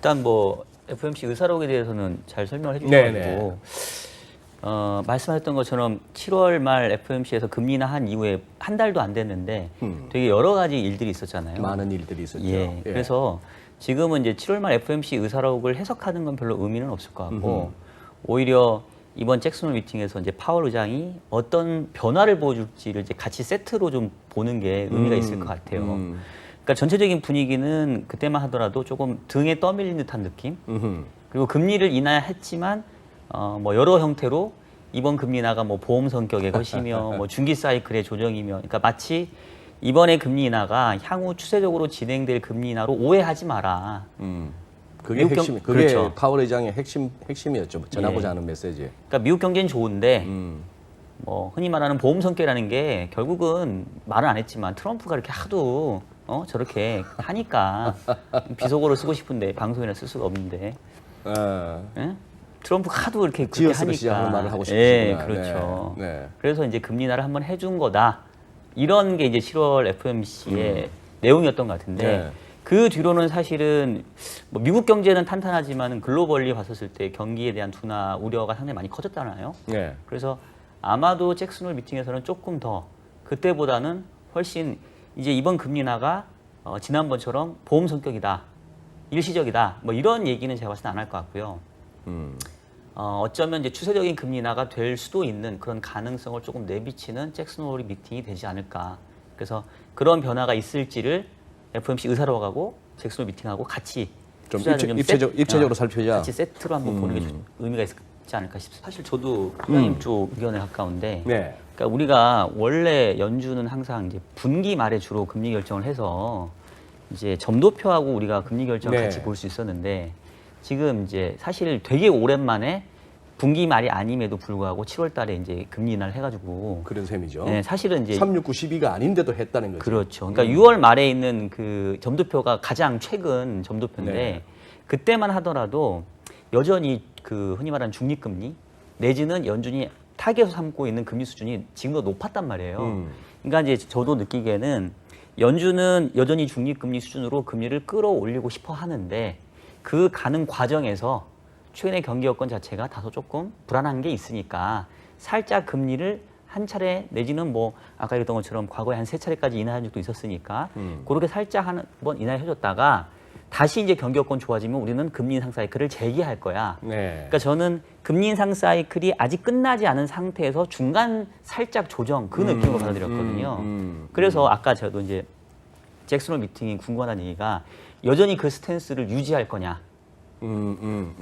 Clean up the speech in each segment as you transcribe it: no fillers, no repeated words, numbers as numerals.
일단 뭐 FOMC 의사록에 대해서는 잘 설명을 해주셔가지고 말씀하셨던 것처럼 7월 말 FOMC에서 금리 인하한 이후에 한 달도 안 됐는데 되게 여러 가지 일들이 있었잖아요. 많은 일들이 있었죠. 예. 그래서 지금은 이제 7월 말 FOMC 의사록을 해석하는 건 별로 의미는 없을 것 같고 오히려 이번 잭슨홀 미팅에서 이제 파월 의장이 어떤 변화를 보여줄지를 이제 같이 세트로 좀 보는 게 의미가 있을 것 같아요. 그러니까 전체적인 분위기는 그때만 하더라도 조금 등에 떠밀린 듯한 느낌. 그리고 금리를 인하했지만 뭐 여러 형태로 이번 금리 인하가 뭐 보험 성격의 것이며 뭐 중기 사이클의 조정이며, 그러니까 마치 이번에 금리 인하가 향후 추세적으로 진행될 금리 인하로 오해하지 마라. 그게 핵심, 그게 그렇죠. 파월 의장의 핵심이었죠. 전하고자 하는 메시지. 그러니까 미국 경제는 좋은데 뭐 흔히 말하는 보험 성격이라는 게 결국은 말은 안 했지만 트럼프가 이렇게 하도 저렇게 하니까 비속어를 쓰고 싶은데 방송이나 쓸 수가 없는데 예? 트럼프가 하도 이렇게 그렇게 하니까 말을 하고 싶으시구나. 예, 그렇죠. 네. 그래서 이제 금리 인하를 한번 해준 거다. 이런 게 이제 7월 FOMC의 내용이었던 것 같은데 네. 그 뒤로는 사실은 뭐 미국 경제는 탄탄하지만 글로벌리 봤었을 때 경기에 대한 둔화 우려가 상당히 많이 커졌잖아요. 네. 그래서 아마도 잭슨홀 미팅에서는 조금 더 그때보다는 훨씬 이제 이번 금리 인하가 지난번처럼 보험 성격이다, 일시적이다, 뭐 이런 얘기는 제가 봤을 때 안 할 것 같고요. 어쩌면 이제 추세적인 금리 인하가 될 수도 있는 그런 가능성을 조금 내비치는 잭슨홀 미팅이 되지 않을까. 그래서 그런 변화가 있을지를 FOMC 의사록하고 잭슨홀 미팅하고 같이 좀 투자자들 입체적으로 살펴자. 같이 세트로 한번 보는 게 의미가 있지 않을까 싶습니다. 사실 저도 소장님 쪽 의견에 가까운데, 네. 그러니까 우리가 원래 연준은 항상 이제 분기 말에 주로 금리 결정을 해서 이제 점도표하고 우리가 금리 결정을 네. 같이 볼 수 있었는데 지금 이제 사실 되게 오랜만에 분기 말이 아님에도 불구하고 7월 달에 이제 금리 인하를 해가지고 그런 셈이죠. 네, 사실은 이제 369, 12가 아닌데도 했다는 거죠. 그렇죠. 그러니까 6월 말에 있는 그 점도표가 가장 최근 점도표인데 네. 그때만 하더라도 여전히 그 흔히 말하는 중립금리 내지는 연준이 타겟으로 삼고 있는 금리 수준이 지금도 높았단 말이에요. 그러니까 이제 저도 느끼기에는 연준은 여전히 중립금리 수준으로 금리를 끌어올리고 싶어 하는데 그 가는 과정에서 최근의 경기 여건 자체가 다소 조금 불안한 게 있으니까 살짝 금리를 한 차례 내지는 뭐 아까 얘기했던 것처럼 과거에 한 3차례까지 인하한 적도 있었으니까 그렇게 살짝 한번 인하해줬다가 다시 이제 경기 여건 좋아지면 우리는 금리 인상 사이클을 재개할 거야. 네. 그러니까 저는 금리 인상 사이클이 아직 끝나지 않은 상태에서 중간 살짝 조정 그 느낌으로 받아들였거든요. 그래서 아까 저도 이제 잭슨홀 미팅이 궁금하다는 얘기가 여전히 그 스탠스를 유지할 거냐.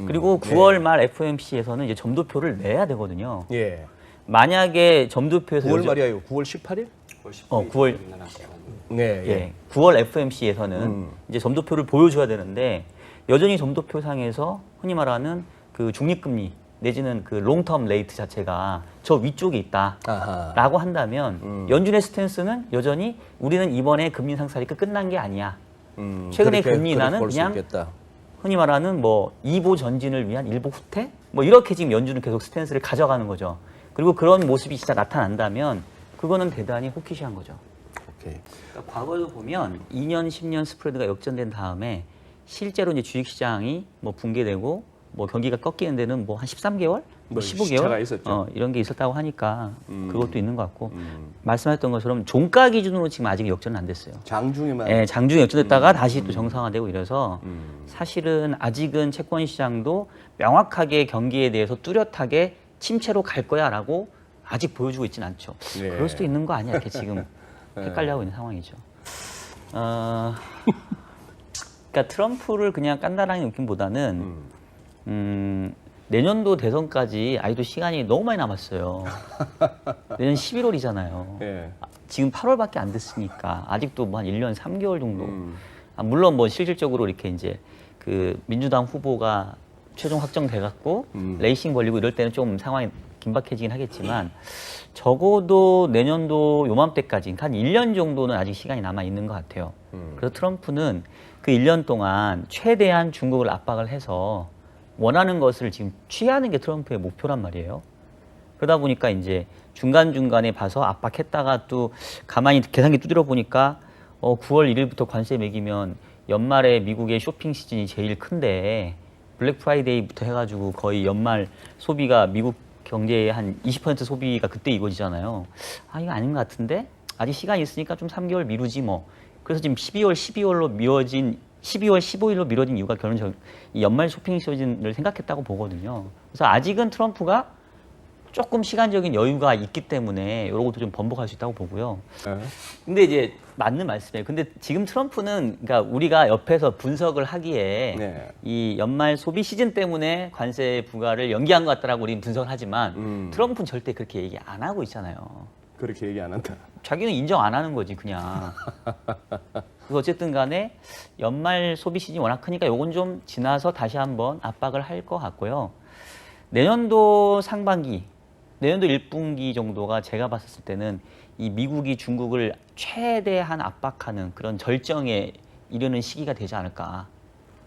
그리고 9월 말 FOMC에서는 이제 점도표를 내야 되거든요. 예. 만약에 점도표에서 9월 말이에요. 9월 18일? 9월 네. 예. 9월 FOMC에서는 이제 점도표를 보여줘야 되는데 여전히 점도표상에서 흔히 말하는 그 중립금리 내지는 그 롱텀 레이트 자체가 저 위쪽에 있다라고 한다면 연준의 스탠스는 여전히 우리는 이번에 금리 인상 사이클 끝난 게 아니야. 최근의 금리 인하는 그냥 흔히 말하는 뭐 2보 전진을 위한 1보 후퇴? 뭐 이렇게 지금 연준은 계속 스탠스를 가져가는 거죠. 그리고 그런 모습이 진짜 나타난다면 그거는 대단히 호키시한 거죠. 오케이. 그러니까 과거에도 보면 2년, 10년 스프레드가 역전된 다음에 실제로 이제 주식시장이 뭐 붕괴되고 뭐 경기가 꺾이는 데는 뭐 한 13개월? 뭐 15개월? 시차가 있었죠. 이런 게 있었다고 하니까 그것도 있는 것 같고 말씀하셨던 것처럼 종가 기준으로 지금 아직 역전은 안 됐어요. 장중에만. 예, 장중에 역전됐다가 다시 또 정상화되고 이래서 사실은 아직은 채권 시장도 명확하게 경기에 대해서 뚜렷하게 침체로 갈 거야라고 아직 보여주고 있지는 않죠. 네. 그럴 수도 있는 거 아니야? 이렇게 지금 헷갈려하고 있는 상황이죠. 그러니까 트럼프를 그냥 깐다라는 느낌보다는 내년도 대선까지 아직도 시간이 너무 많이 남았어요. 내년 11월이잖아요. 예. 지금 8월밖에 안 됐으니까 아직도 뭐 한 1년 3개월 정도. 물론 뭐 실질적으로 이렇게 이제 그 민주당 후보가 최종 확정돼 갖고 레이싱 벌리고 이럴 때는 좀 상황이 긴박해지긴 하겠지만 적어도 내년도 요맘때까지 한 1년 정도는 아직 시간이 남아 있는 것 같아요. 그래서 트럼프는 그 1년 동안 최대한 중국을 압박을 해서 원하는 것을 지금 취하는 게 트럼프의 목표란 말이에요. 그러다 보니까 이제 중간중간에 봐서 압박했다가 또 가만히 계산기 두드려 보니까 9월 1일부터 관세 매기면 연말에 미국의 쇼핑 시즌이 제일 큰데 블랙 프라이데이부터 해가지고 거의 연말 소비가 미국 경제의 한 20% 소비가 그때 이루어지잖아요. 아, 이거 아닌 것 같은데? 아직 시간이 있으니까 좀 3개월 미루지 뭐. 그래서 지금 12월 15일로 미뤄진 이유가 결론 이 연말 쇼핑 시즌을 생각했다고 보거든요. 그래서 아직은 트럼프가 조금 시간적인 여유가 있기 때문에 이런 것도 좀 번복할 수 있다고 보고요. 근데 이제 맞는 말씀이에요. 근데 지금 트럼프는 그러니까 우리가 옆에서 분석을 하기에 네. 이 연말 소비 시즌 때문에 관세 부과를 연기한 것 같다라고 우리는 분석을 하지만 트럼프는 절대 그렇게 얘기 안 하고 있잖아요. 그렇게 얘기 안 한다. 자기는 인정 안 하는 거지 그냥. 그래서 어쨌든 간에 연말 소비 시즌이 워낙 크니까 요건 좀 지나서 다시 한번 압박을 할 것 같고요. 내년도 상반기, 내년도 1분기 정도가 제가 봤을 때는 이 미국이 중국을 최대한 압박하는 그런 절정에 이르는 시기가 되지 않을까.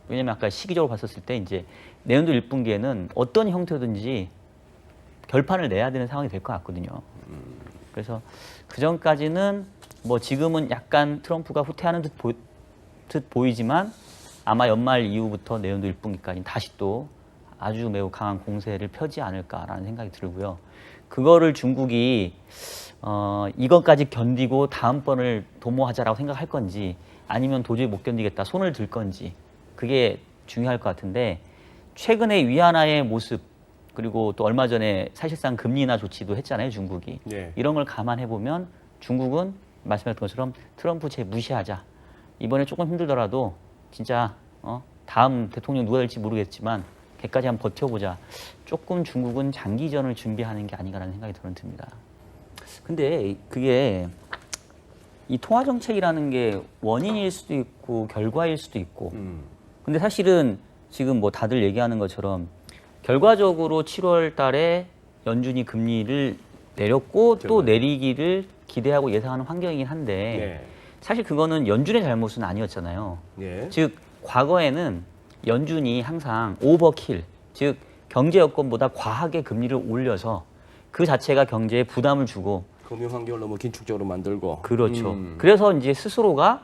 왜냐면 아까 시기적으로 봤었을 때 이제 내년도 1분기에는 어떤 형태든지 결판을 내야 되는 상황이 될 것 같거든요. 그래서 그 전까지는 뭐 지금은 약간 트럼프가 후퇴하는 듯 보이지만 아마 연말 이후부터 내년도 1분기까지 다시 또 아주 매우 강한 공세를 펴지 않을까라는 생각이 들고요. 그거를 중국이 이것까지 견디고 다음번을 도모하자라고 생각할 건지 아니면 도저히 못 견디겠다 손을 들 건지 그게 중요할 것 같은데 최근에 위안화의 모습 그리고 또 얼마 전에 사실상 금리 인하 조치도 했잖아요, 중국이. 네. 이런 걸 감안해 보면 중국은 말씀하셨던 것처럼 트럼프 제 무시하자. 이번에 조금 힘들더라도 진짜 다음 대통령 누가 될지 모르겠지만 걔까지 한번 버텨보자. 조금 중국은 장기전을 준비하는 게 아닌가라는 생각이 저는 듭니다. 근데 그게 이 통화 정책이라는 게 원인일 수도 있고 결과일 수도 있고. 근데 사실은 지금 뭐 다들 얘기하는 것처럼 결과적으로 7월 달에 연준이 금리를 내렸고 또 내리기를 기대하고 예상하는 환경이긴 한데 네. 사실 그거는 연준의 잘못은 아니었잖아요. 네. 즉 과거에는 연준이 항상 오버킬, 즉 경제 여건보다 과하게 금리를 올려서 그 자체가 경제에 부담을 주고 금융 환경을 너무 긴축적으로 만들고. 그렇죠. 그래서 이제 스스로가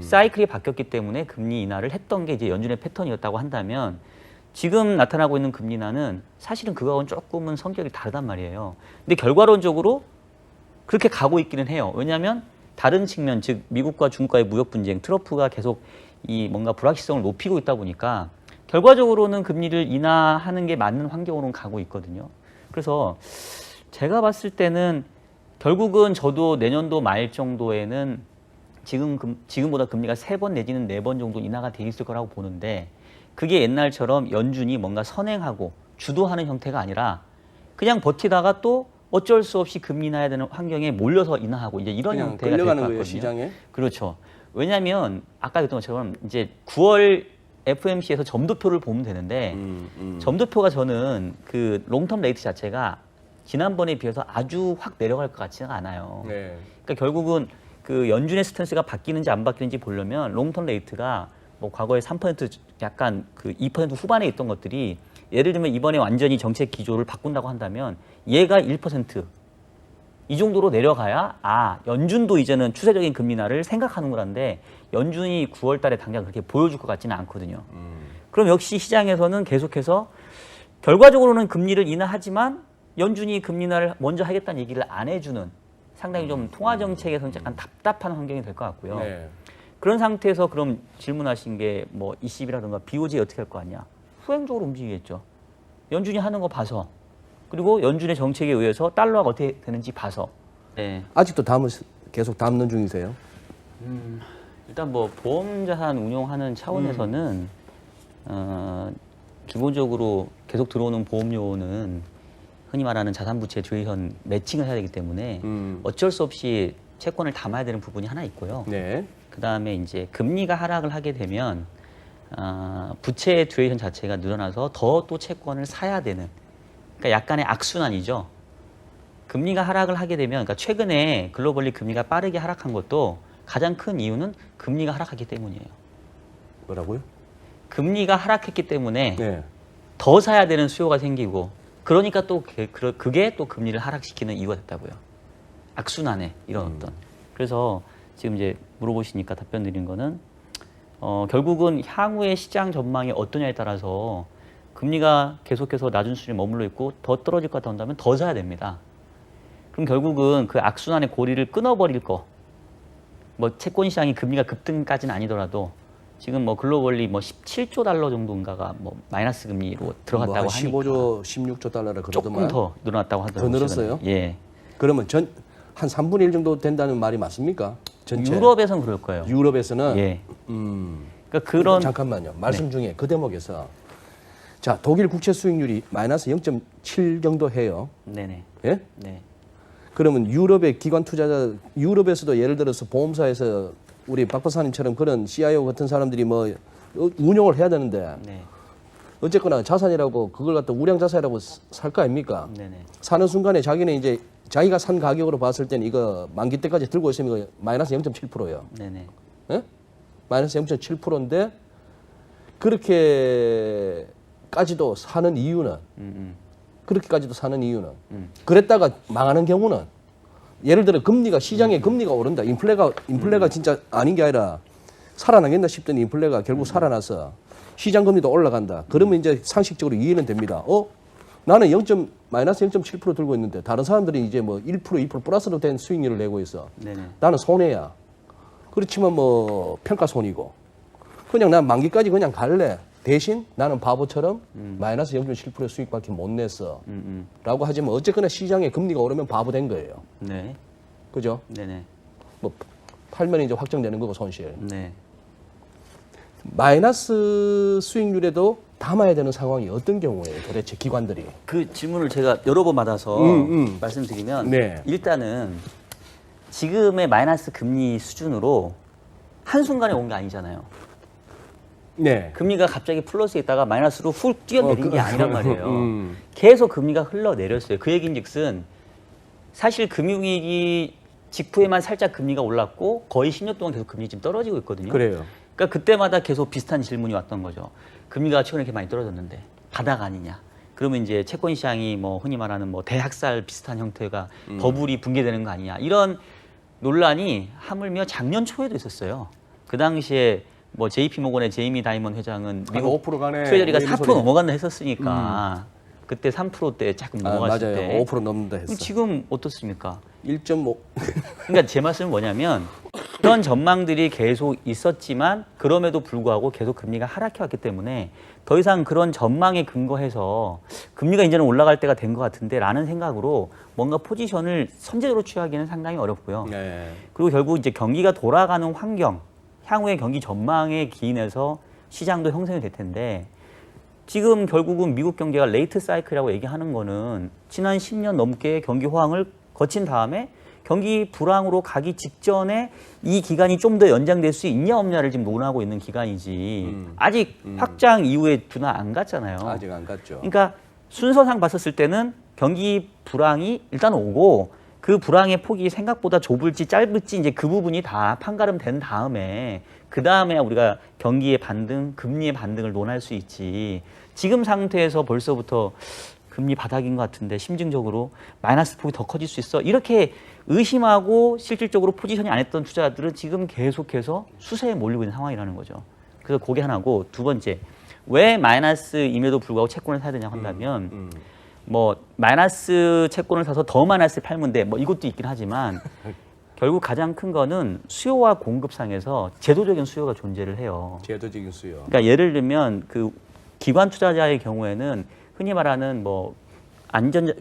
사이클이 바뀌었기 때문에 금리 인하를 했던 게 이제 연준의 패턴이었다고 한다면 지금 나타나고 있는 금리 인하는 사실은 그거하고는 조금은 성격이 다르단 말이에요. 근데 결과론적으로 그렇게 가고 있기는 해요. 왜냐하면 다른 측면, 즉 미국과 중국과의 무역 분쟁, 트럼프가 계속 이 뭔가 불확실성을 높이고 있다 보니까 결과적으로는 금리를 인하하는 게 맞는 환경으로는 가고 있거든요. 그래서 제가 봤을 때는 결국은 저도 내년도 말 정도에는 지금보다 금리가 3번 내지는 4번 정도 인하가 돼 있을 거라고 보는데 그게 옛날처럼 연준이 뭔가 선행하고 주도하는 형태가 아니라 그냥 버티다가 또 어쩔 수 없이 금리 인하해야 되는 환경에 몰려서 인하하고 이제 이런 형태가 될 것 끌려가는 같거든요. 거예요, 시장에? 그렇죠. 왜냐하면 아까 했던 것처럼 이제 9월 FOMC에서 점도표를 보면 되는데 점도표가 저는 그 롱텀 레이트 자체가 지난번에 비해서 아주 확 내려갈 것 같지는 않아요. 네. 그러니까 결국은 그 연준의 스탠스가 바뀌는지 안 바뀌는지 보려면 롱텀 레이트가 뭐 과거에 3% 약간 그 2% 후반에 있던 것들이 예를 들면 이번에 완전히 정책 기조를 바꾼다고 한다면 얘가 1% 이 정도로 내려가야 연준도 이제는 추세적인 금리 인하를 생각하는 거란데 연준이 9월 달에 당장 그렇게 보여줄 것 같지는 않거든요. 그럼 역시 시장에서는 계속해서 결과적으로는 금리를 인하하지만 연준이 금리 인하를 먼저 하겠다는 얘기를 안 해주는 상당히 좀 통화 정책에서는 약간 답답한 환경이 될 것 같고요. 네. 그런 상태에서 그럼 질문하신 게 뭐 ECB라든가 BOJ 어떻게 할 거 아니야? 후행적으로 움직이겠죠. 연준이 하는 거 봐서 그리고 연준의 정책에 의해서 달러가 어떻게 되는지 봐서. 네. 아직도 계속 담는 중이세요? 일단 뭐 보험자산 운용하는 차원에서는 기본적으로 계속 들어오는 보험료는 흔히 말하는 자산부채 듀레이션 매칭을 해야 되기 때문에 어쩔 수 없이 채권을 담아야 되는 부분이 하나 있고요. 네. 그 다음에 이제 금리가 하락을 하게 되면 부채 듀레이션 자체가 늘어나서 더 또 채권을 사야 되는 그러니까 약간의 악순환이죠. 금리가 하락을 하게 되면 그러니까 최근에 글로벌리 금리가 빠르게 하락한 것도 가장 큰 이유는 금리가 하락하기 때문이에요. 뭐라고요? 금리가 하락했기 때문에 네. 더 사야 되는 수요가 생기고 그러니까 또 그게 또 금리를 하락시키는 이유가 됐다고요. 악순환에 이런 어떤. 그래서 지금 이제 물어보시니까 답변 드린 거는 결국은 향후의 시장 전망이 어떠냐에 따라서 금리가 계속해서 낮은 수준에 머물러 있고 더 떨어질 것 같다면 더 사야 됩니다. 그럼 결국은 그 악순환의 고리를 끊어버릴 거, 뭐 채권 시장이 금리가 급등까지는 아니더라도 지금 뭐 글로벌리 뭐 17조 달러 정도인가가 뭐 마이너스 금리로 들어갔다고 하니까 15조, 16조 달러라 조금 그러더만. 더 늘어났다고 하더라고요. 더 늘었어요? 최근에. 예. 그러면 한 3분의 1 정도 된다는 말이 맞습니까? 전체. 유럽에서는 그럴 거예요. 유럽에서는 예. 그러니까 그런 잠깐만요. 말씀 중에 그 대목에서 자, 독일 국채 수익률이 마이너스 0.7 정도 해요. 네네. 예? 네. 그러면 유럽의 기관 투자자, 유럽에서도 예를 들어서 보험사에서 우리 박 박사님처럼 그런 CIO 같은 사람들이 뭐 운용을 해야 되는데 네. 어쨌거나 자산이라고 그걸 갖다 우량 자산이라고 살 거 아닙니까? 네네. 사는 순간에 자기는 이제 자기가 산 가격으로 봤을 때는 이거 만기 때까지 들고 있으면 이거 마이너스 0.7%예요. 네네. 예? 마이너스 0.7%인데 그렇게까지도 사는 이유는 그렇게까지도 사는 이유는 그랬다가 망하는 경우는 예를 들어 금리가 시장에 금리가 오른다. 인플레가 진짜 아닌 게 아니라 살아나겠나 싶더니 인플레가 결국 살아나서 시장 금리도 올라간다. 그러면 이제 상식적으로 이해는 됩니다. 나는 마이너스 0.7% 들고 있는데 다른 사람들이 이제 뭐 1%, 2% 플러스로 된 수익률을 내고 있어. 네네. 나는 손해야. 그렇지만 뭐 평가 손이고. 그냥 난 만기까지 그냥 갈래. 대신 나는 바보처럼 마이너스 0.7% 수익밖에 못 냈어. 라고 하지만 어쨌거나 시장에 금리가 오르면 바보 된 거예요. 네. 그죠? 네네. 뭐 팔면 이제 확정되는 거고 손실. 네. 마이너스 수익률에도 담아야 되는 상황이 어떤 경우예요? 도대체 기관들이. 그 질문을 제가 여러 번 받아서 말씀드리면 네. 일단은 지금의 마이너스 금리 수준으로 한순간에 온 게 아니잖아요. 네. 금리가 갑자기 플러스에 있다가 마이너스로 훅 뛰어내린 게 아니란 말이에요. 계속 금리가 흘러내렸어요. 그 얘기인즉슨 사실 금융위기 직후에만 살짝 금리가 올랐고 거의 10년 동안 계속 금리 지금 떨어지고 있거든요. 그래요. 그러니까 그때마다 계속 비슷한 질문이 왔던 거죠. 금리가 최근에 이렇게 많이 떨어졌는데 바닥 아니냐. 그러면 이제 채권 시장이 뭐 흔히 말하는 뭐 대학살 비슷한 형태가 버블이 붕괴되는 거 아니냐. 이런 논란이 하물며 작년 초에도 있었어요. 그 당시에 뭐 JP 모건의 제이미 다이먼 회장은 미국 5% 가네. 트레저리가 뭐 이런 4% 소리. 넘어간다 했었으니까 그때 3%대 자꾸 넘어갔을 맞아요. 때 5% 넘는다 했어. 그럼 지금 어떻습니까? 1.5. 그러니까 제 말씀은 뭐냐면 그런 전망들이 계속 있었지만 그럼에도 불구하고 계속 금리가 하락해 왔기 때문에 더 이상 그런 전망에 근거해서 금리가 이제는 올라갈 때가 된 것 같은데 라는 생각으로 뭔가 포지션을 선제적으로 취하기는 상당히 어렵고요. 네. 그리고 결국 이제 경기가 돌아가는 환경, 향후의 경기 전망에 기인해서 시장도 형성이 될 텐데 지금 결국은 미국 경제가 레이트 사이클이라고 얘기하는 거는 지난 10년 넘게 경기 호황을 거친 다음에 경기 불황으로 가기 직전에 이 기간이 좀 더 연장될 수 있냐 없냐를 지금 논하고 있는 기간이지 아직 확장 이후에 분화 안 갔잖아요. 아직 안 갔죠. 그러니까 순서상 봤었을 때는 경기 불황이 일단 오고 그 불황의 폭이 생각보다 좁을지 짧을지 이제 그 부분이 다 판가름 된 다음에 그 다음에 우리가 경기의 반등, 금리의 반등을 논할 수 있지. 지금 상태에서 벌써부터 금리 바닥인 것 같은데 심증적으로 마이너스 폭이 더 커질 수 있어. 이렇게 의심하고 실질적으로 포지션이 안 했던 투자자들은 지금 계속해서 수세에 몰리고 있는 상황이라는 거죠. 그래서 그게 하나고 두 번째, 왜 마이너스임에도 불구하고 채권을 사야 되냐고 한다면 뭐 마이너스 채권을 사서 더 마이너스를 팔면 돼. 뭐 이것도 있긴 하지만 결국 가장 큰 거는 수요와 공급상에서 제도적인 수요가 존재를 해요. 제도적인 수요. 그러니까 예를 들면 그 기관 투자자의 경우에는 흔히 말하는 뭐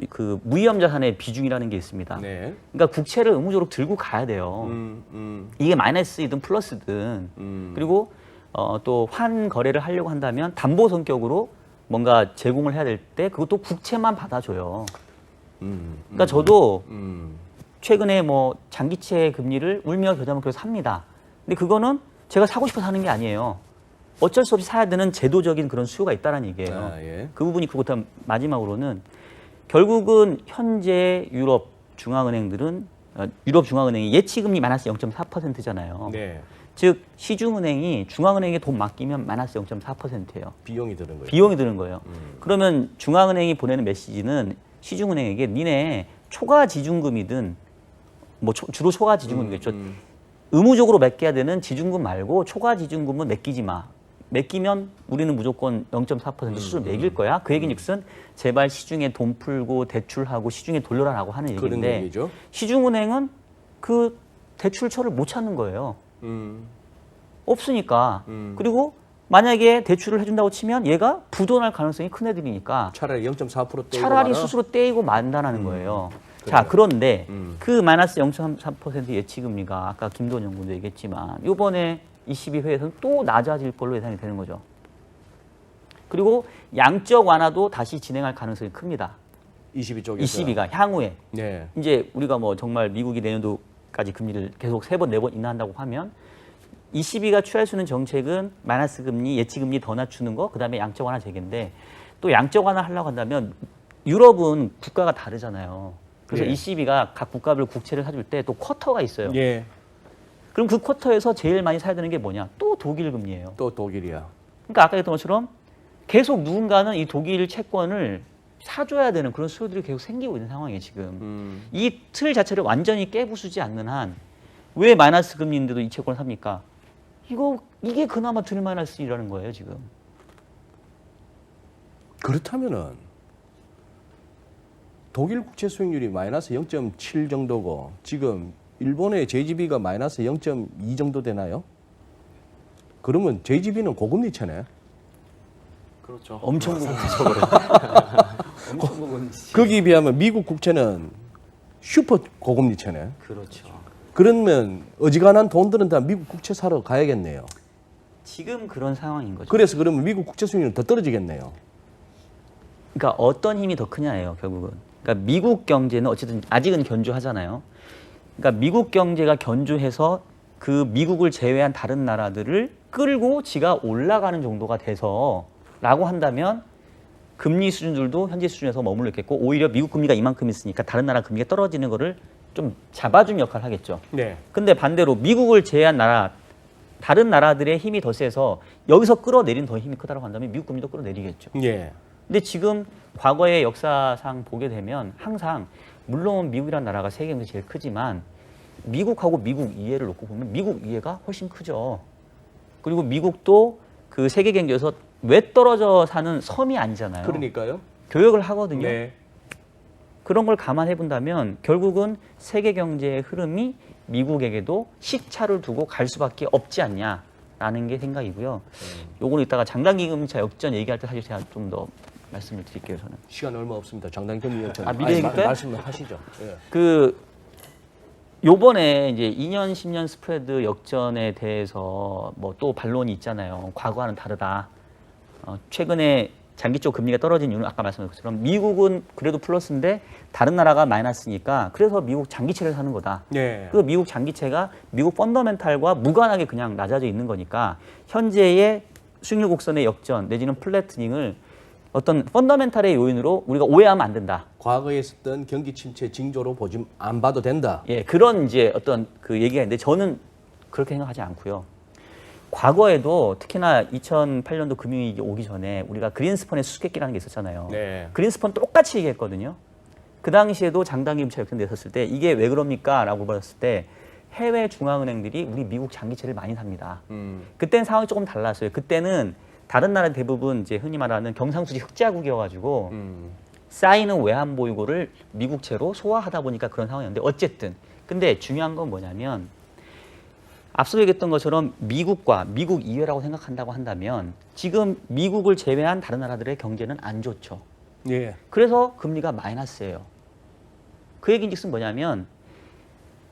그 무위험 자산의 비중이라는 게 있습니다. 네. 그러니까 국채를 의무적으로 들고 가야 돼요. 이게 마이너스이든 플러스든 그리고 또 환 거래를 하려고 한다면 담보 성격으로 뭔가 제공을 해야 될 때 그것도 국채만 받아줘요. 그러니까 저도 최근에 뭐 장기채 금리를 울며 겨자며 그래서 삽니다. 근데 그거는 제가 사고 싶어서 하는 게 아니에요. 어쩔 수 없이 사야 되는 제도적인 그런 수요가 있다는 얘기예요. 아, 예. 그 부분이 그렇고 마지막으로는 결국은 현재 유럽 중앙은행들은 유럽 중앙은행이 예치금리 마이너스 0.4%잖아요. 네. 즉 시중은행이 중앙은행에 돈 맡기면 마이너스 0.4%예요. 비용이 드는 거예요. 비용이 드는 거예요. 그러면 중앙은행이 보내는 메시지는 시중은행에게 니네 초과 지중금이든 뭐 주로 초과 지중금이겠죠. 의무적으로 맡겨야 되는 지준금 말고 초과 지준금은 맡기지 마. 맡기면 우리는 무조건 0.4% 수수료 매길 거야. 그 얘기즉슨 제발 시중에 돈 풀고 대출하고 시중에 돌려라라고 하는 그런 얘기인데 얘기죠. 시중은행은 그 대출처를 못 찾는 거예요. 없으니까. 그리고 만약에 대출을 해준다고 치면 얘가 부도날 가능성이 큰 애들이니까 차라리 0.4% 떼고 차라리 마라. 수수료 떼이고 만다라는 거예요. 자, 그런데 그 마이너스 0.3% 예치금리가 아까 김도원 연구도 얘기했지만 이번에 22회에서는 또 낮아질 걸로 예상이 되는 거죠. 그리고 양적 완화도 다시 진행할 가능성이 큽니다. 22쪽에서 22가 향후에 네. 이제 우리가 뭐 정말 미국이 내년도까지 금리를 계속 3번, 4번 인하한다고 하면 22가 취할 수 있는 정책은 마이너스 금리, 예치 금리 더 낮추는 거, 그다음에 양적 완화 재개인데 또 양적 완화 하려고 한다면 유럽은 국가가 다르잖아요. 그래서 예. 22가 각 국가별 국채를 사줄 때 또 쿼터가 있어요. 예. 그럼 그 쿼터에서 제일 많이 사야 되는 게 뭐냐? 또 독일 금리예요. 또 독일이야. 그러니까 아까 했던 것처럼 계속 누군가는 이 독일 채권을 사줘야 되는 그런 수요들이 계속 생기고 있는 상황이에요, 지금. 이 틀 자체를 완전히 깨부수지 않는 한 왜 마이너스 금리인데도 이 채권을 삽니까? 이게 그나마 덜 마이너스라는 거예요, 지금. 그렇다면은 독일 국채 수익률이 마이너스 0.7 정도고 지금 일본의 JGB가 마이너스 0.2 정도 되나요? 그러면 JGB는 고금리채네. 그렇죠. 엄청 무겁죠, 그래. 엄청 무거운. 거기에 비하면 미국 국채는 슈퍼 고금리채네. 그렇죠. 그러면 어지간한 돈들은 다 미국 국채 사러 가야겠네요. 지금 그런 상황인 거죠. 그래서 그러면 미국 국채 수익률은 더 떨어지겠네요. 그러니까 어떤 힘이 더 크냐예요, 결국은. 그러니까 미국 경제는 어쨌든 아직은 견조하잖아요. 그러니까 미국 경제가 견조해서 그 미국을 제외한 다른 나라들을 끌고 지가 올라가는 정도가 돼서라고 한다면 금리 수준들도 현재 수준에서 머물러 있겠고 오히려 미국 금리가 이만큼 있으니까 다른 나라 금리가 떨어지는 거를 좀 잡아주는 역할을 하겠죠. 네. 근데 반대로 미국을 제외한 나라 다른 나라들의 힘이 더 세서 여기서 끌어내린 더 힘이 크다고 한다면 미국 금리도 끌어내리겠죠. 예. 근데 지금 과거의 역사상 보게 되면 항상 물론 미국이라는 나라가 세계 경제 제일 크지만 미국하고 미국 이해를 놓고 보면 미국 이해가 훨씬 크죠. 그리고 미국도 그 세계 경제에서 왜 떨어져 사는 섬이 아니잖아요. 그러니까요. 교역을 하거든요. 네. 그런 걸 감안해 본다면 결국은 세계 경제의 흐름이 미국에게도 시차를 두고 갈 수밖에 없지 않냐라는 게 생각이고요. 요거는 이따가 장단기 금리차 역전 얘기할 때 사실 제가 좀 더 말씀을 드릴게요. 저는 시간 얼마 없습니다. 장단금리 역전. 아, 미리 얘기할까요? 말씀을 하시죠. 예. 그 요번에 이제 2년 10년 스프레드 역전에 대해서 뭐 또 반론이 있잖아요. 과거와는 다르다. 최근에 장기 쪽 금리가 떨어진 이유는 아까 말씀드린 것처럼 미국은 그래도 플러스인데 다른 나라가 마이너스니까 그래서 미국 장기채를 사는 거다. 네. 그 미국 장기채가 미국 펀더멘탈과 무관하게 그냥 낮아져 있는 거니까 현재의 수익률 곡선의 역전 내지는 플래트닝을 어떤 펀더멘탈의 요인으로 우리가 오해하면 안 된다. 과거에 있었던 경기 침체 징조로 보지 안 봐도 된다. 예, 그런 이제 어떤 그 얘기가 있는데 저는 그렇게 생각하지 않고요. 과거에도 특히나 2008년도 금융위기 오기 전에 우리가 그린스펀의 수수께끼라는 게 있었잖아요. 네. 그린스펀 똑같이 얘기했거든요. 그 당시에도 장단기 금리차 역전됐었을 때 이게 왜 그럽니까? 라고 물었을 때 해외 중앙은행들이 우리 미국 장기채를 많이 삽니다. 그때는 상황이 조금 달랐어요. 그때는 다른 나라 대부분 이제 흔히 말하는 경상수지 흑자국이어가지고 쌓이는 외환 보유고를 미국채로 소화하다 보니까 그런 상황이었는데 어쨌든 근데 중요한 건 뭐냐면 앞서 얘기했던 것처럼 미국과 미국 이외라고 생각한다고 한다면 지금 미국을 제외한 다른 나라들의 경제는 안 좋죠. 예. 그래서 금리가 마이너스예요. 그 얘기인즉슨 뭐냐면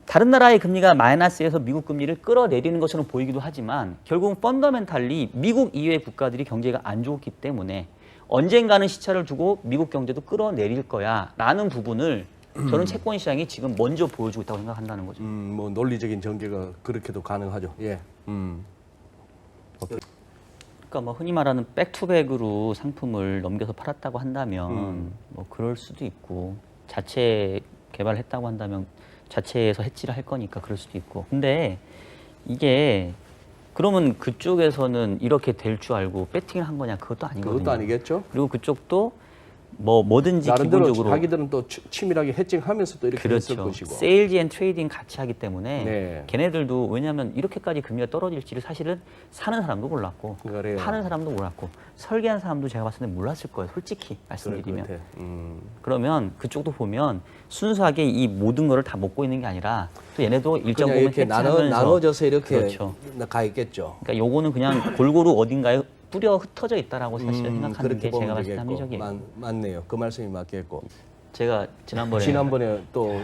다른 나라의 금리가 마이너스에서 미국 금리를 끌어내리는 것처럼 보이기도 하지만 결국은 펀더멘탈리 미국 이외의 국가들이 경제가 안 좋기 때문에 언젠가는 시차를 두고 미국 경제도 끌어내릴 거야 라는 부분을 저는 채권 시장이 지금 먼저 보여주고 있다고 생각한다는 거죠. 뭐 논리적인 전개가 그렇게도 가능하죠. 예. 그러니까 뭐 흔히 말하는 백투백으로 상품을 넘겨서 팔았다고 한다면 뭐 그럴 수도 있고 자체 개발했다고 한다면 자체에서 해지를 할 거니까 그럴 수도 있고. 근데 이게 그러면 그쪽에서는 이렇게 될 줄 알고 배팅을 한 거냐? 그것도 아니거든요. 그것도 아니겠죠. 그리고 그쪽도 뭐든지 나름대로 기본적으로 자기들은 또 치밀하게 해칭하면서 또 이렇게 했을 그렇죠. 것이고. 세일즈 앤 트레이딩 같이 하기 때문에 네. 걔네들도 왜냐하면 이렇게까지 금리가 떨어질지를 사실은 사는 사람도 몰랐고 그래요. 파는 사람도 몰랐고 설계한 사람도 제가 봤을 때 몰랐을 거예요. 솔직히 그럴 것 말씀드리면. 같아. 그러면 그쪽도 보면 순수하게 이 모든 거를 다 먹고 있는 게 아니라 또 얘네도 일정 그냥 부분 이렇게 해체하면서 나눠져서 이렇게 그렇죠. 가 있겠죠. 그러니까 요거는 그냥 골고루 어딘가에 뿌려 흩어져 있다라고 사실 생각하는 그렇게 게 제가 보면 봤을 때 되겠고. 합리적이에요. 맞네요. 그 말씀이 맞겠고. 제가 지난번에 또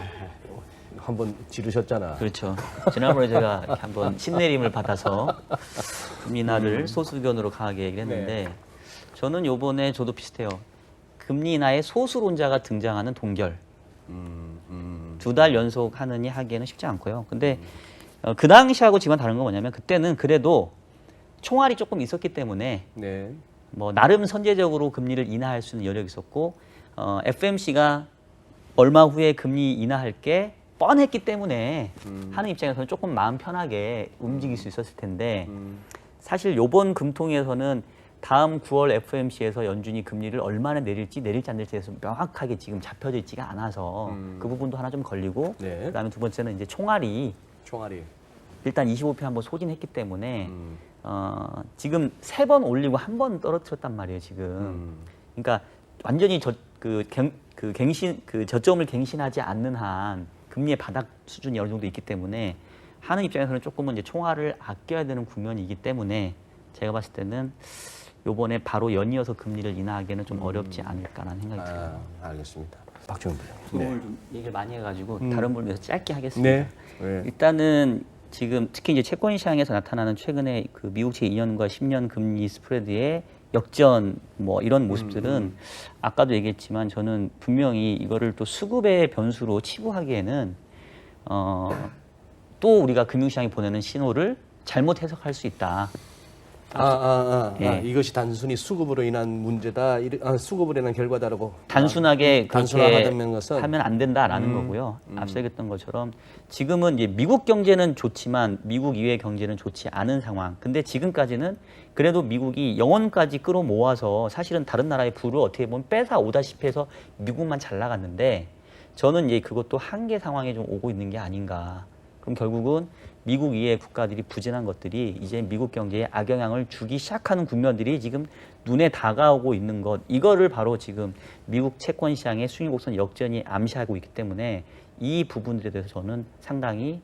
한번 지르셨잖아. 그렇죠. 지난번에 제가 이렇게 한번 신내림을 받아서 금리 인하를 소수 의견으로 강하게 얘기를 했는데 네. 저는 요번에 저도 비슷해요. 금리 인하의 소수론자가 등장하는 동결. 2달 연속 하느니 하기에는 쉽지 않고요. 근데 그 당시하고 지금 다른 건 뭐냐면 그때는 그래도 총알이 조금 있었기 때문에 네. 뭐 나름 선제적으로 금리를 인하할 수 있는 여력이 있었고 FMC가 얼마 후에 금리 인하할 게 뻔했기 때문에 하는 입장에서는 조금 마음 편하게 움직일 수 있었을 텐데 사실 요번 금통위에서는 다음 9월 FMC에서 연준이 금리를 얼마나 내릴지 내릴지 안 내릴지에 대해서 명확하게 지금 잡혀져 있지가 않아서 그 부분도 하나 좀 걸리고 네. 그다음에 두 번째는 이제 총알이 일단 25표 한번 소진했기 때문에 지금 3번 올리고 1번 떨어뜨렸단 말이에요 지금. 그러니까 완전히 저점을 갱신하지 않는 한 금리의 바닥 수준이 어느 정도 있기 때문에 하는 입장에서는 조금은 이제 총알을 아껴야 되는 국면이기 때문에 제가 봤을 때는 요번에 바로 연이어서 금리를 인하하기에는 좀 어렵지 않을까라는 생각이 들어요. 알겠습니다. 박정훈 부장. 오늘 좀 얘기를 많이 해가지고 다른 부분에 대해서 짧게 하겠습니다. 네. 네. 일단은 지금 특히 이제 채권 시장에서 나타나는 최근에 그 미국채 2년과 10년 금리 스프레드의 역전 뭐 이런 모습들은 아까도 얘기했지만 저는 분명히 이거를 또 수급의 변수로 치부하기에는 또 우리가 금융시장이 보내는 신호를 잘못 해석할 수 있다. 예. 이것이 단순히 수급으로 인한 문제다, 수급으로 인한 결과다라고 단순하게 그렇게 단순화하다는 것은 하면 안 된다라는 거고요. 앞서 얘기했던 것처럼 지금은 이제 미국 경제는 좋지만 미국 이외의 경제는 좋지 않은 상황. 근데 지금까지는 그래도 미국이 영원까지 끌어모아서 사실은 다른 나라의 부를 어떻게 보면 뺏어 오다시피 해서 미국만 잘 나갔는데 저는 이제 그것도 한계 상황에 좀 오고 있는 게 아닌가. 그럼 결국은 미국 이외의 국가들이 부진한 것들이 이제 미국 경제에 악영향을 주기 시작하는 국면들이 지금 눈에 다가오고 있는 것, 이거를 바로 지금 미국 채권 시장의 수익 곡선 역전이 암시하고 있기 때문에 이 부분들에 대해서 저는 상당히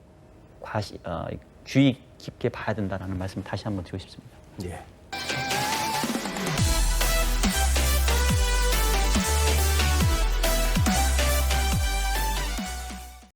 주의 깊게 봐야 된다는 말씀 다시 한번 드리고 싶습니다. 예.